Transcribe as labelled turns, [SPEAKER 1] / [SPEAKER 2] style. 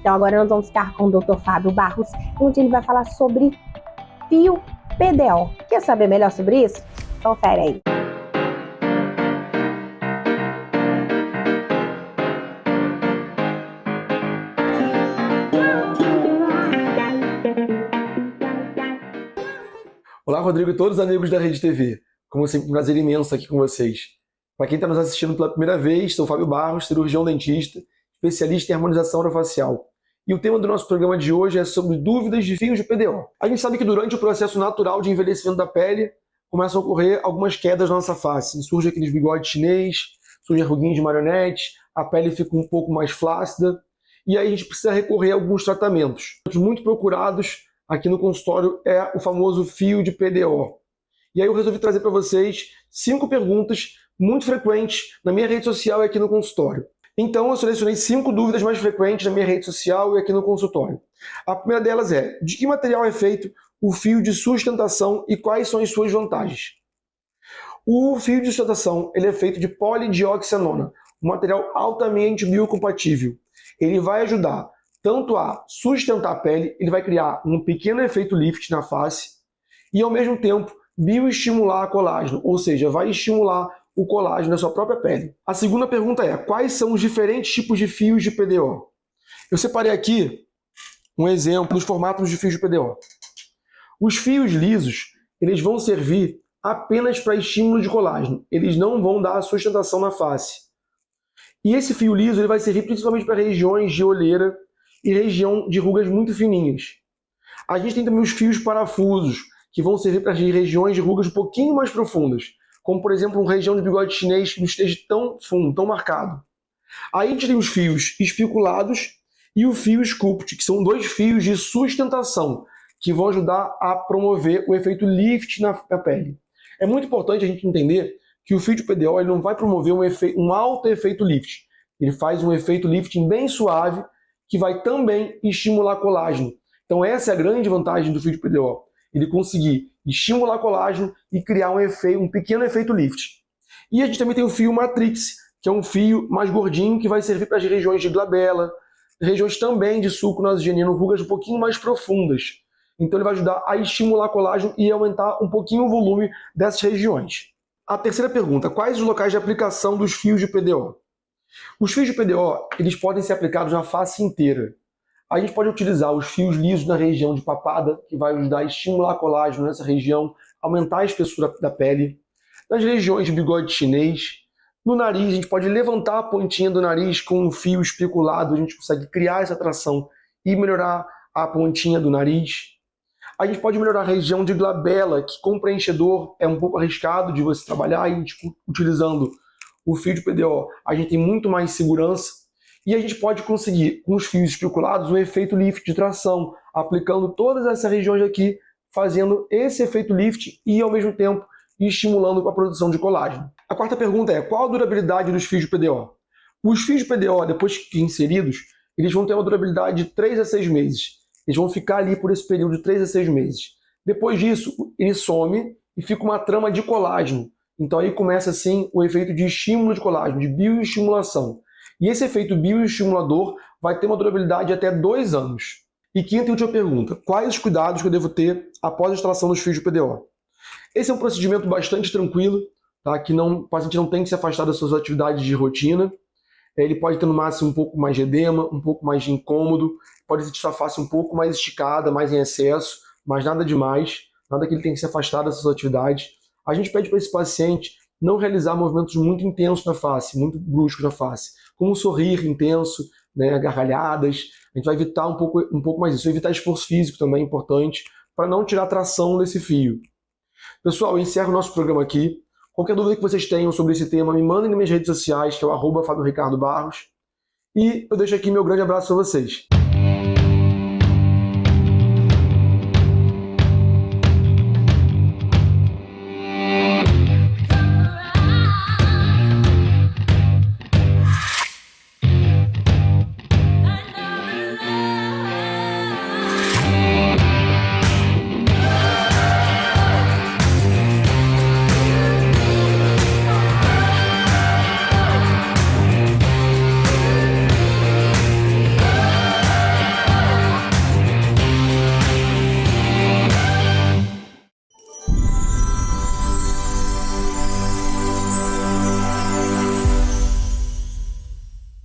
[SPEAKER 1] Então agora nós vamos ficar com o Dr. Fábio Barros, onde ele vai falar sobre fio PDO. Quer saber melhor sobre isso? Confere aí.
[SPEAKER 2] Olá, Rodrigo e todos os amigos da Rede TV. Como sempre, um prazer imenso aqui com vocês. Para quem está nos assistindo pela primeira vez, sou o Fábio Barros, cirurgião dentista, especialista em harmonização orofacial. E o tema do nosso programa de hoje é sobre dúvidas de fios de PDO. A gente sabe que durante o processo natural de envelhecimento da pele, começam a ocorrer algumas quedas na nossa face. Surge aqueles bigodes chinês, surge ruguinhos de marionete, a pele fica um pouco mais flácida, e aí a gente precisa recorrer a alguns tratamentos. Muito procurados aqui no consultório é o famoso fio de PDO. E aí eu resolvi trazer para vocês 5 perguntas muito frequentes na minha rede social e aqui no consultório. Então eu selecionei 5 dúvidas mais frequentes na minha rede social e aqui no consultório. A primeira delas é: de que material é feito o fio de sustentação e quais são as suas vantagens? O fio de sustentação ele é feito de polidioxanona, um material altamente biocompatível. Ele vai ajudar tanto a sustentar a pele, ele vai criar um pequeno efeito lift na face e, ao mesmo tempo, bioestimular colágeno, ou seja, vai estimular o colágeno na sua própria pele. A segunda pergunta é: quais são os diferentes tipos de fios de PDO? Eu separei aqui um exemplo dos formatos de fios de PDO. Os fios lisos, eles vão servir apenas para estímulo de colágeno, eles não vão dar sustentação na face. E esse fio liso ele vai servir principalmente para regiões de olheira e região de rugas muito fininhas. A gente tem também os fios parafusos, que vão servir para regiões de rugas um pouquinho mais profundas, como por exemplo uma região de bigode chinês que não esteja tão fundo, tão marcado. Aí a gente tem os fios espiculados e o fio sculpt, que são 2 fios de sustentação, que vão ajudar a promover o efeito lift na pele. É muito importante a gente entender que o fio de PDO ele não vai promover um alto efeito lift. Ele faz um efeito lifting bem suave, que vai também estimular colágeno. Então essa é a grande vantagem do fio de PDO. Ele conseguir estimular colágeno e criar um pequeno efeito lift. E a gente também tem o fio Matrix, que é um fio mais gordinho que vai servir para as regiões de glabela, regiões também de sulco nasogenino, rugas um pouquinho mais profundas. Então ele vai ajudar a estimular colágeno e aumentar um pouquinho o volume dessas regiões. A terceira pergunta: quais os locais de aplicação dos fios de PDO? Os fios de PDO eles podem ser aplicados na face inteira. A gente pode utilizar os fios lisos na região de papada, que vai ajudar a estimular colágeno nessa região, aumentar a espessura da pele. Nas regiões de bigode chinês, no nariz, a gente pode levantar a pontinha do nariz com um fio especulado, a gente consegue criar essa tração e melhorar a pontinha do nariz. A gente pode melhorar a região de glabela, que com preenchedor é um pouco arriscado de você trabalhar, e a gente, utilizando o fio de PDO, a gente tem muito mais segurança. E a gente pode conseguir, com os fios espiculados, um efeito lift de tração, aplicando todas essas regiões aqui, fazendo esse efeito lift e, ao mesmo tempo, estimulando a produção de colágeno. A quarta pergunta é: qual a durabilidade dos fios de PDO? Os fios de PDO, depois que inseridos, eles vão ter uma durabilidade de 3 a 6 meses. Eles vão ficar ali por esse período de 3 a 6 meses. Depois disso, ele some e fica uma trama de colágeno. Então aí começa assim o efeito de estímulo de colágeno, de bioestimulação. E esse efeito bioestimulador vai ter uma durabilidade de até 2 anos. E quinta e última pergunta: quais os cuidados que eu devo ter após a instalação dos fios de PDO? Esse é um procedimento bastante tranquilo, tá? Que o paciente não tem que se afastar das suas atividades de rotina. Ele pode ter no máximo um pouco mais de edema, um pouco mais de incômodo, pode sentir sua face um pouco mais esticada, mais em excesso, mas nada demais, nada que ele tenha que se afastar dessas atividades. A gente pede para esse paciente não realizar movimentos muito intensos na face, muito bruscos na face, como um sorrir intenso, né, gargalhadas. A gente vai evitar um pouco mais isso, evitar esforço físico também é importante, para não tirar tração desse fio. Pessoal, eu encerro o nosso programa aqui. Qualquer dúvida que vocês tenham sobre esse tema, me mandem nas minhas redes sociais, que é o @FábioRicardoBarros. E eu deixo aqui meu grande abraço para vocês.